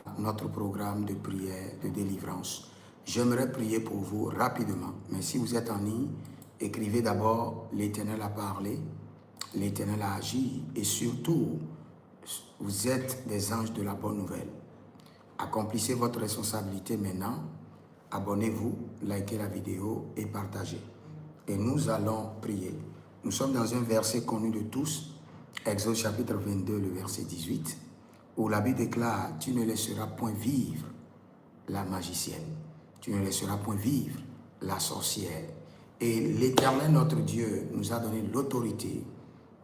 à notre programme de prière, de délivrance. J'aimerais prier pour vous rapidement, mais si vous êtes en ligne, écrivez d'abord « L'Éternel a parlé », « L'Éternel a agi » et surtout, vous êtes des anges de la bonne nouvelle. Accomplissez votre responsabilité maintenant, abonnez-vous, likez la vidéo et partagez. Et nous allons prier. Nous sommes dans un verset connu de tous, Exode chapitre 22, le verset 18, où la Bible déclare « Tu ne laisseras point vivre la magicienne, tu ne laisseras point vivre la sorcière. » Et l'Éternel, notre Dieu, nous a donné l'autorité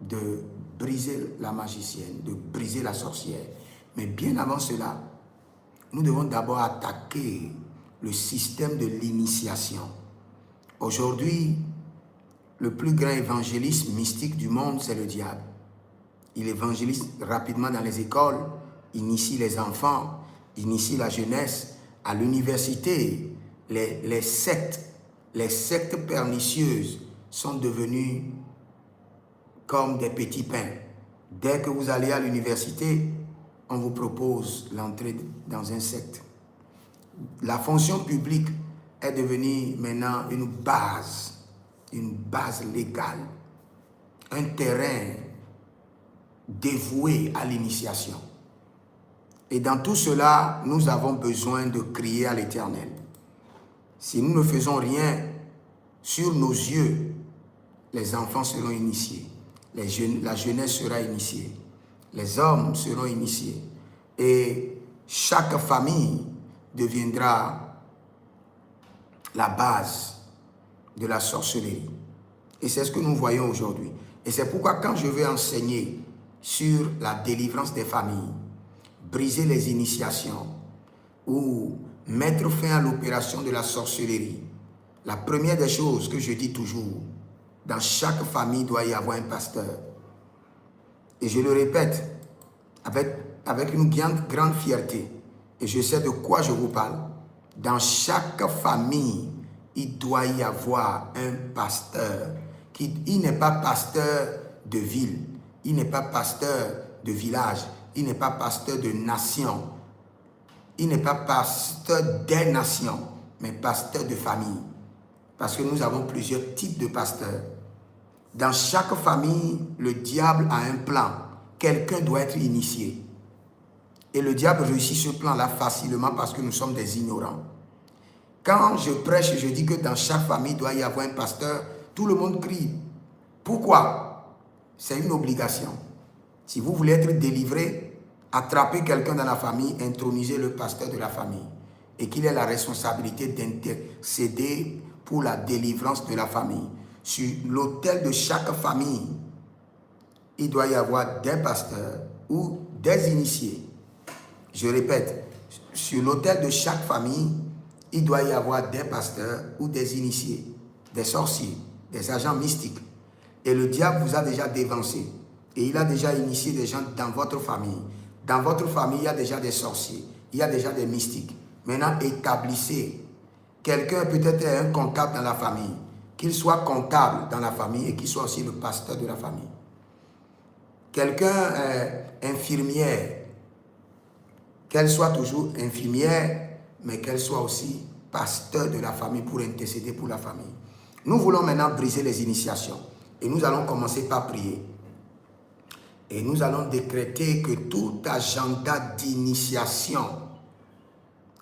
de briser la magicienne, de briser la sorcière. Mais bien avant cela, nous devons d'abord attaquer le système de l'initiation. Aujourd'hui, le plus grand évangéliste mystique du monde, c'est le diable. Il évangélise rapidement dans les écoles, initie les enfants, initie la jeunesse. À l'université, les sectes pernicieuses sont devenues comme des petits pains. Dès que vous allez à l'université, on vous propose l'entrée dans un secte. La fonction publique est devenue maintenant une base légale, un terrain dévoué à l'initiation. Et dans tout cela, nous avons besoin de crier à l'Éternel. Si nous ne faisons rien, sur nos yeux, les enfants seront initiés, la jeunesse sera initiée, les hommes seront initiés, et chaque famille deviendra la base de la sorcellerie. Et c'est ce que nous voyons aujourd'hui. Et c'est pourquoi quand je vais enseigner sur la délivrance des familles, briser les initiations ou mettre fin à l'opération de la sorcellerie, la première des choses que je dis toujours, dans chaque famille doit y avoir un pasteur. Et je le répète avec une grande fierté, et je sais de quoi je vous parle. Dans chaque famille, il doit y avoir un pasteur. Il n'est pas pasteur de ville, il n'est pas pasteur de village, il n'est pas pasteur de nation, il n'est pas pasteur des nations, mais pasteur de famille. Parce que nous avons plusieurs types de pasteurs. Dans chaque famille, le diable a un plan. Quelqu'un doit être initié. Et le diable réussit ce plan-là facilement parce que nous sommes des ignorants. Quand je prêche et je dis que dans chaque famille doit y avoir un pasteur, tout le monde crie. Pourquoi? C'est une obligation. Si vous voulez être délivré, attrapez quelqu'un dans la famille, intronisez le pasteur de la famille et qu'il ait la responsabilité d'intercéder pour la délivrance de la famille. Sur l'autel de chaque famille, il doit y avoir des pasteurs ou des initiés. Je répète, sur l'autel de chaque famille, il doit y avoir des pasteurs ou des initiés, des sorciers, des agents mystiques. Et le diable vous a déjà dévancé. Et il a déjà initié des gens dans votre famille. Dans votre famille, il y a déjà des sorciers, il y a déjà des mystiques. Maintenant, établissez. Quelqu'un peut-être un comptable dans la famille. Qu'il soit comptable dans la famille et qu'il soit aussi le pasteur de la famille. Quelqu'un infirmière. Qu'elle soit toujours infirmière, mais qu'elle soit aussi pasteur de la famille pour intercéder pour la famille. Nous voulons maintenant briser les initiations. Et nous allons commencer par prier. Et nous allons décréter que tout agenda d'initiation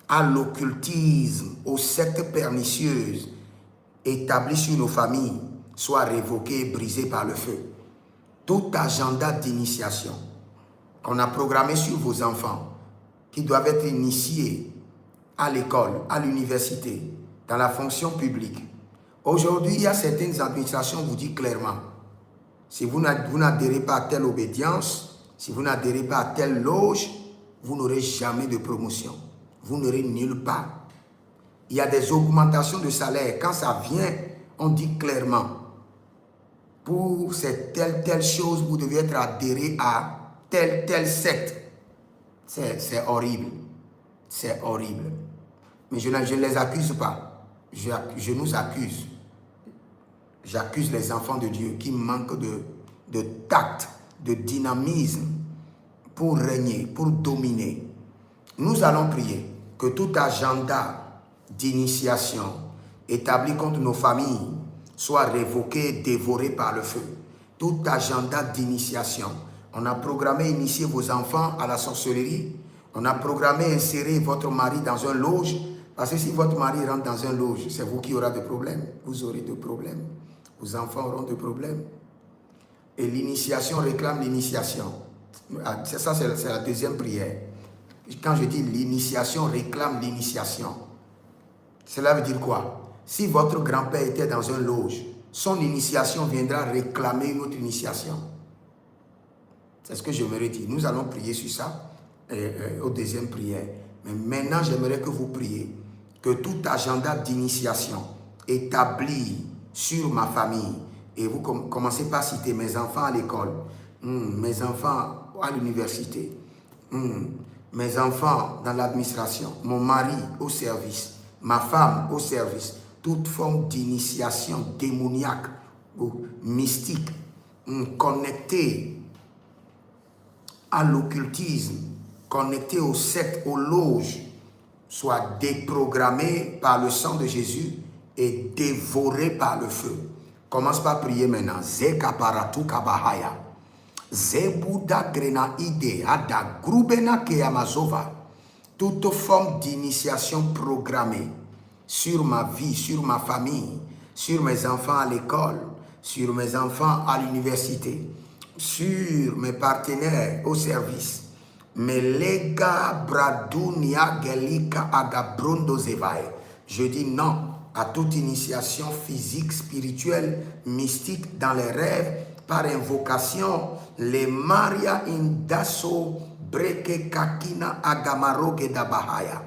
à l'occultisme, aux sectes pernicieuses établies sur nos familles soit révoqué et brisé par le feu. Tout agenda d'initiation qu'on a programmé sur vos enfants, qui doivent être initiés à l'école, à l'université, dans la fonction publique. Aujourd'hui, il y a certaines administrations qui vous disent clairement, si vous n'adhérez pas à telle obédience, si vous n'adhérez pas à telle loge, vous n'aurez jamais de promotion. Vous n'aurez nulle part. Il y a des augmentations de salaire. Quand ça vient, on dit clairement, pour cette telle chose, vous devez être adhéré à telle secte. C'est horrible. C'est horrible. Mais je ne les accuse pas. Je nous accuse. J'accuse les enfants de Dieu qui manquent de tact, de dynamisme pour régner, pour dominer. Nous allons prier que tout agenda d'initiation établi contre nos familles soit révoqué, dévoré par le feu. Tout agenda d'initiation. On a programmé initier vos enfants à la sorcellerie. On a programmé insérer votre mari dans un loge. Parce que si votre mari rentre dans un loge, c'est vous qui aurez des problèmes. Vous aurez des problèmes. Vos enfants auront des problèmes. Et l'initiation réclame l'initiation. Ça, c'est la deuxième prière. Quand je dis l'initiation réclame l'initiation, cela veut dire quoi? Si votre grand-père était dans un loge, son initiation viendra réclamer une autre initiation. C'est ce que j'aimerais dire. Nous allons prier sur ça au deuxième prière. Mais maintenant, j'aimerais que vous priez que tout agenda d'initiation établi sur ma famille, et vous commencez par citer mes enfants à l'école, mes enfants à l'université, mes enfants dans l'administration, mon mari au service, ma femme au service, toute forme d'initiation démoniaque ou mystique, connectée à l'occultisme, connectée aux sectes, aux loges, soit déprogrammée par le sang de Jésus et dévorée par le feu. Commence par prier maintenant. Zeka paratu kabahaya. Zebuda grena ide ada grubena keyamazova. Toute forme d'initiation programmée sur ma vie, sur ma famille, sur mes enfants à l'école, sur mes enfants à l'université, sur mes partenaires au service. Melega bradunia gelika agabrondo zevae. Je dis non à toute initiation physique, spirituelle, mystique dans les rêves, par invocation, les Maria Indaso Breke Kakina Agamaroge Dabahaya,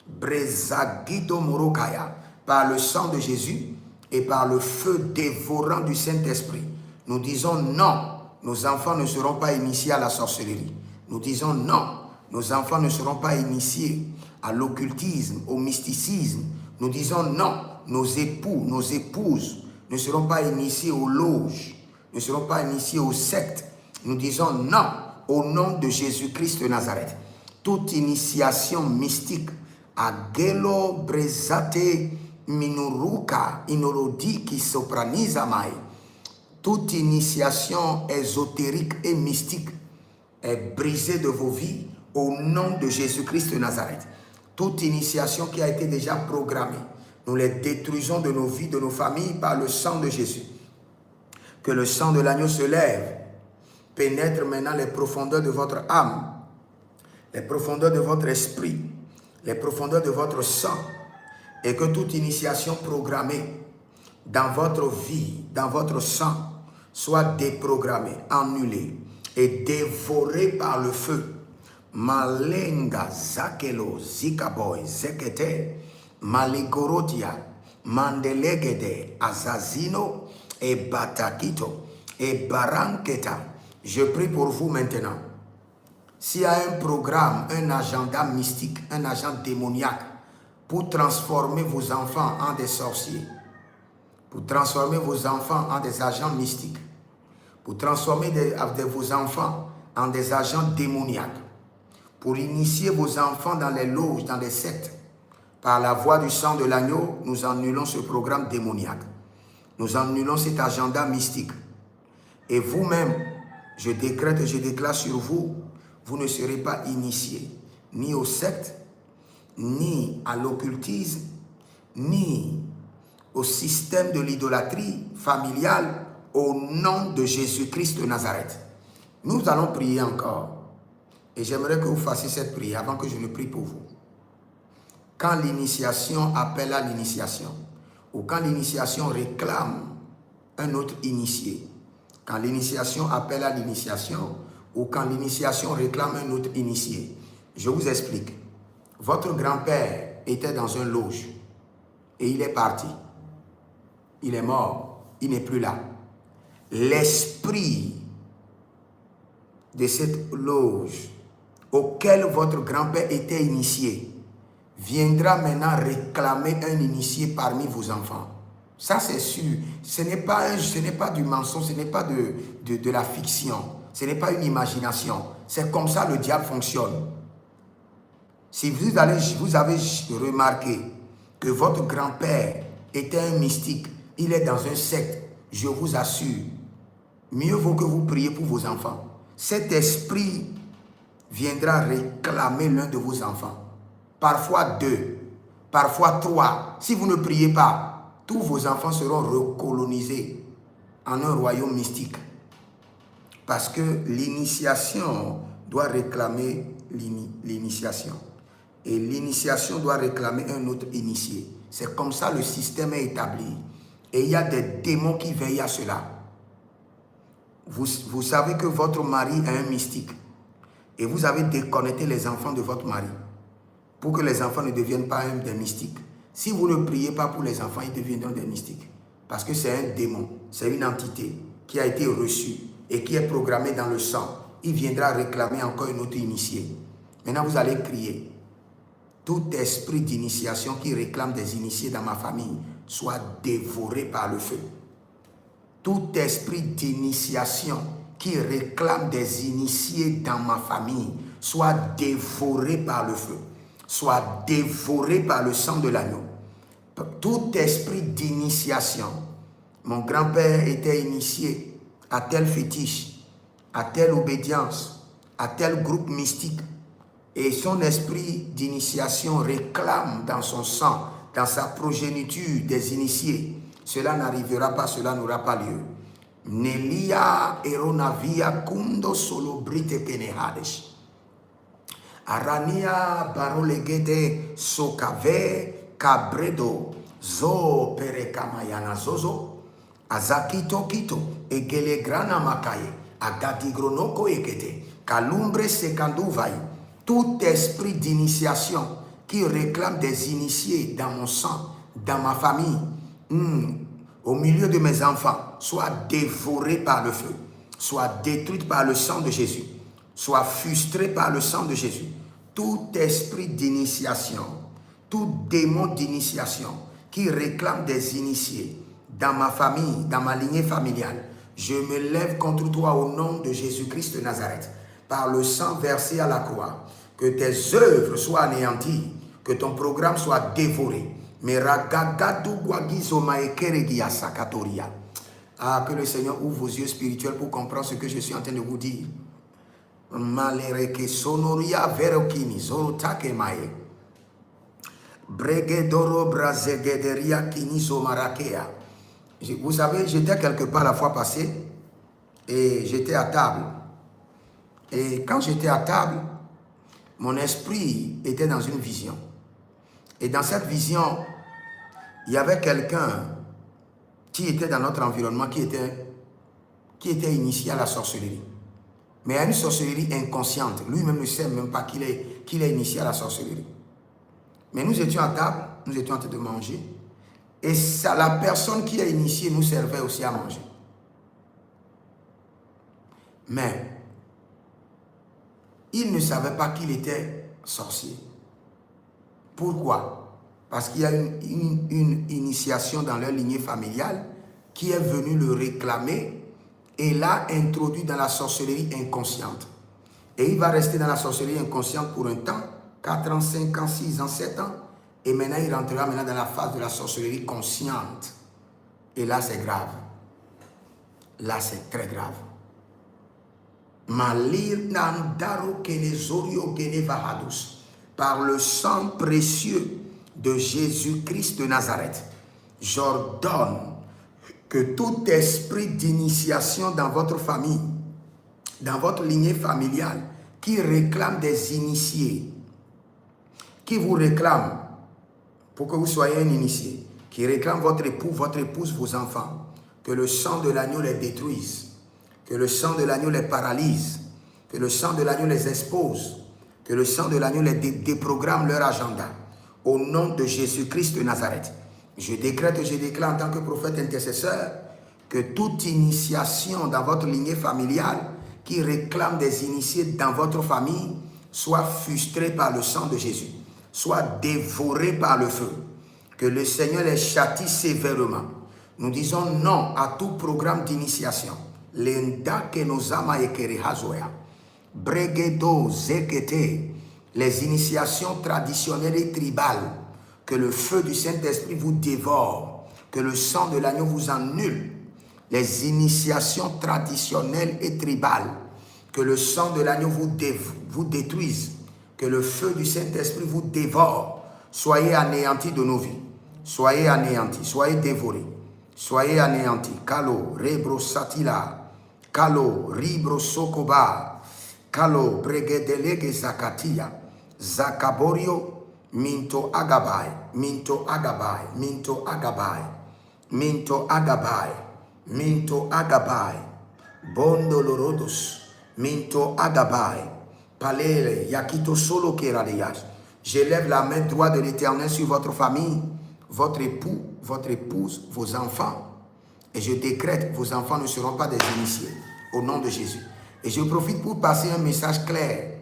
Brezagido Morokaya, par le sang de Jésus et par le feu dévorant du Saint-Esprit. Nous disons non, nos enfants ne seront pas initiés à la sorcellerie. Nous disons non, nos enfants ne seront pas initiés à l'occultisme, au mysticisme. Nous disons non, nos époux, nos épouses ne seront pas initiés aux loges, ne seront pas initiés aux sectes. Nous disons non, au nom de Jésus-Christ de Nazareth. Toute initiation mystique, agelo brezate minuruka inorodi qui sopranizamai, toute initiation ésotérique et mystique est brisée de vos vies au nom de Jésus-Christ de Nazareth. Toute initiation qui a été déjà programmée, nous les détruisons de nos vies, de nos familles par le sang de Jésus. Que le sang de l'agneau se lève, pénètre maintenant les profondeurs de votre âme, les profondeurs de votre esprit, les profondeurs de votre sang, et que toute initiation programmée dans votre vie, dans votre sang, soit déprogrammée, annulée et dévorée par le feu. Malenga zakelo zikaboy zekete maligorodia mandelegede azazino et batakito et baranketa. Je prie pour vous maintenant. S'il y a un programme, un agenda mystique, un agent démoniaque pour transformer vos enfants en des sorciers, pour transformer vos enfants en des agents mystiques, pour transformer vos enfants en des agents démoniaques, pour initier vos enfants dans les loges, dans les sectes, par la voie du sang de l'agneau, nous annulons ce programme démoniaque. Nous annulons cet agenda mystique. Et vous-même, je décrète et je déclare sur vous, vous ne serez pas initiés ni aux sectes, ni à l'occultisme, ni au système de l'idolâtrie familiale au nom de Jésus-Christ de Nazareth. Nous allons prier encore. Et j'aimerais que vous fassiez cette prière avant que je ne prie pour vous. Quand l'initiation appelle à l'initiation, ou quand l'initiation réclame un autre initié, quand l'initiation appelle à l'initiation, ou quand l'initiation réclame un autre initié, je vous explique. Votre grand-père était dans un loge et il est parti. Il est mort, il n'est plus là. L'esprit de cette loge auquel votre grand-père était initié viendra maintenant réclamer un initié parmi vos enfants. Ça, c'est sûr. Ce n'est pas du mensonge, ce n'est pas de la fiction. Ce n'est pas une imagination. C'est comme ça le diable fonctionne. Si vous avez remarqué que votre grand-père était un mystique, il est dans un secte, je vous assure, mieux vaut que vous priez pour vos enfants. Cet esprit viendra réclamer l'un de vos enfants. Parfois 2, parfois 3. Si vous ne priez pas, tous vos enfants seront recolonisés en un royaume mystique. Parce que l'initiation doit réclamer l'initiation. Et l'initiation doit réclamer un autre initié. C'est comme ça le système est établi. Et il y a des démons qui veillent à cela. Vous savez que votre mari est un mystique. Et vous avez déconnecté les enfants de votre mari. Pour que les enfants ne deviennent pas des mystiques. Si vous ne priez pas pour les enfants, ils deviendront des mystiques. Parce que c'est un démon. C'est une entité qui a été reçue et qui est programmée dans le sang. Il viendra réclamer encore une autre initiée. Maintenant, vous allez crier. Tout esprit d'initiation qui réclame des initiés dans ma famille soit dévoré par le feu. Tout esprit d'initiation qui réclame des initiés dans ma famille soit dévoré par le feu, soit dévoré par le sang de l'agneau. Tout esprit d'initiation, mon grand-père était initié à tel fétiche, à telle obédience, à tel groupe mystique, et son esprit d'initiation réclame dans son sang, dans sa progéniture des initiés. Cela n'arrivera pas, cela n'aura pas lieu. Nelia eronavia kundo solo brite kenehades. Arania barolegede sokave cabredo zo perekamayana zozo azakito kito egele grana makaye agadigronoko ekete kalumbre sekanduvai. Tout esprit d'initiation qui réclame des initiés dans mon sang, dans ma famille, au milieu de mes enfants, soit dévoré par le feu, soit détruite par le sang de Jésus, soit frustré par le sang de Jésus. Tout esprit d'initiation, tout démon d'initiation qui réclame des initiés dans ma famille, dans ma lignée familiale, je me lève contre toi au nom de Jésus-Christ de Nazareth, par le sang versé à la croix. Que tes œuvres soient anéanties, que ton programme soit dévoré. Ah, que le Seigneur ouvre vos yeux spirituels pour comprendre ce que je suis en train de vous dire. Vous savez, j'étais quelque part la fois passée et j'étais à table. Et quand j'étais à table, mon esprit était dans une vision. Et dans cette vision, il y avait quelqu'un qui était dans notre environnement, qui était initié à la sorcellerie. Mais à une sorcellerie inconsciente. Lui-même ne sait même pas qu'il est initié à la sorcellerie. Mais nous étions à table, nous étions en train de manger. Et ça, la personne qui est initiée nous servait aussi à manger. Mais il ne savait pas qu'il était sorcier. Pourquoi? Parce qu'il y a une initiation dans leur lignée familiale qui est venue le réclamer et l'a introduit dans la sorcellerie inconsciente. Et il va rester dans la sorcellerie inconsciente pour un temps, 4 ans, 5 ans, 6 ans, 7 ans. Et maintenant, il rentrera dans la phase de la sorcellerie consciente. Et là, c'est grave. Là, c'est très grave. Par le sang précieux de Jésus-Christ de Nazareth, j'ordonne que tout esprit d'initiation dans votre famille, dans votre lignée familiale, qui réclame des initiés, qui vous réclame pour que vous soyez un initié, qui réclame votre époux, votre épouse, vos enfants, que le sang de l'agneau les détruise, que le sang de l'agneau les paralyse, que le sang de l'agneau les expose, que le sang de l'agneau les déprogramme leur agenda. Au nom de Jésus-Christ de Nazareth, je décrète et je déclare en tant que prophète intercesseur que toute initiation dans votre lignée familiale qui réclame des initiés dans votre famille soit frustrée par le sang de Jésus, soit dévorée par le feu. Que le Seigneur les châtie sévèrement. Nous disons non à tout programme d'initiation. Lenda que nos ama ekere hazoya. Bregedo zekete. les initiations traditionnelles et tribales, que le feu du Saint-Esprit vous dévore, que le sang de l'agneau vous annule. Les initiations traditionnelles et tribales, que le sang de l'agneau vous détruise, que le feu du Saint-Esprit vous dévore. Soyez anéantis de nos vies. Soyez anéantis, soyez dévorés. Soyez anéantis. Kalo, rebro satila. Kalo, ribro sokoba. Kalo, bregedelege zakatia. Zakaborio, minto agabai. Minto agabai. Minto agabai. Minto agabai. Minto agabai. Bondo lorodos. Minto agabai. Palele, yakito solo keradeyas. J'élève la main droite de l'Éternel sur votre famille, votre époux, votre épouse, vos enfants. Et je décrète, vos enfants ne seront pas des initiés, au nom de Jésus. Et je profite pour passer un message clair.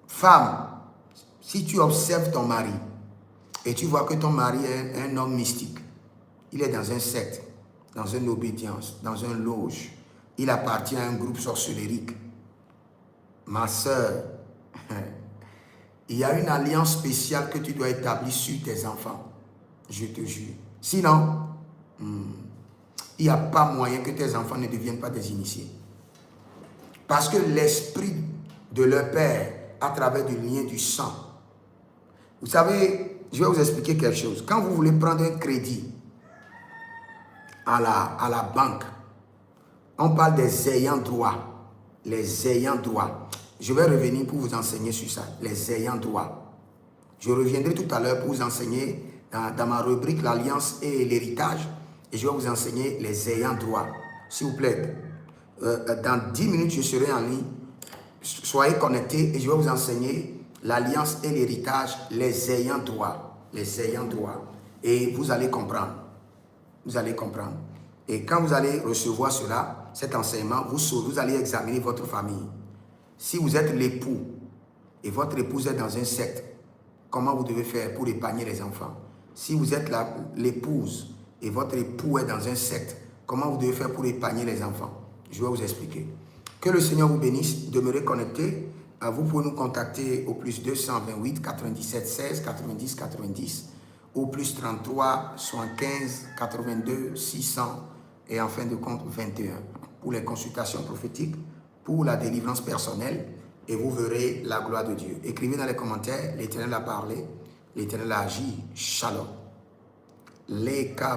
Femme, si tu observes ton mari, et tu vois que ton mari est un homme mystique, il est dans un secte, dans une obédience, dans un loge, il appartient à un groupe sorcellérique. Ma soeur, il y a une alliance spéciale que tu dois établir sur tes enfants. Je te jure. Sinon, il n'y a pas moyen que tes enfants ne deviennent pas des initiés. Parce que l'esprit de leur père, à travers du lien du sang. Vous savez, je vais vous expliquer quelque chose. Quand vous voulez prendre un crédit à la banque, on parle des ayants droit. Les ayants droit. Je vais revenir pour vous enseigner sur ça, les ayants droit. Je reviendrai tout à l'heure pour vous enseigner dans ma rubrique l'alliance et l'héritage. Et je vais vous enseigner les ayants droit. S'il vous plaît, dans 10 minutes, je serai en ligne. Soyez connectés et je vais vous enseigner l'alliance et l'héritage, les ayants droit. Les ayants droit. Et vous allez comprendre. Vous allez comprendre. Et quand vous allez recevoir cela, cet enseignement, vous allez examiner votre famille. Si vous êtes l'époux et votre épouse est dans un secte, comment vous devez faire pour épargner les enfants? Si vous êtes l'épouse et votre époux est dans un secte, comment vous devez faire pour épargner les enfants? Je vais vous expliquer. Que le Seigneur vous bénisse. Demeurez connectés. Vous pouvez nous contacter au plus 228 97 16 90 90 au plus 33 75 82 600 et en fin de compte 21 pour les consultations prophétiques, pour la délivrance personnelle, et vous verrez la gloire de Dieu. Écrivez dans les commentaires, l'Éternel a parlé, l'Éternel a agi. Shalom. Les cas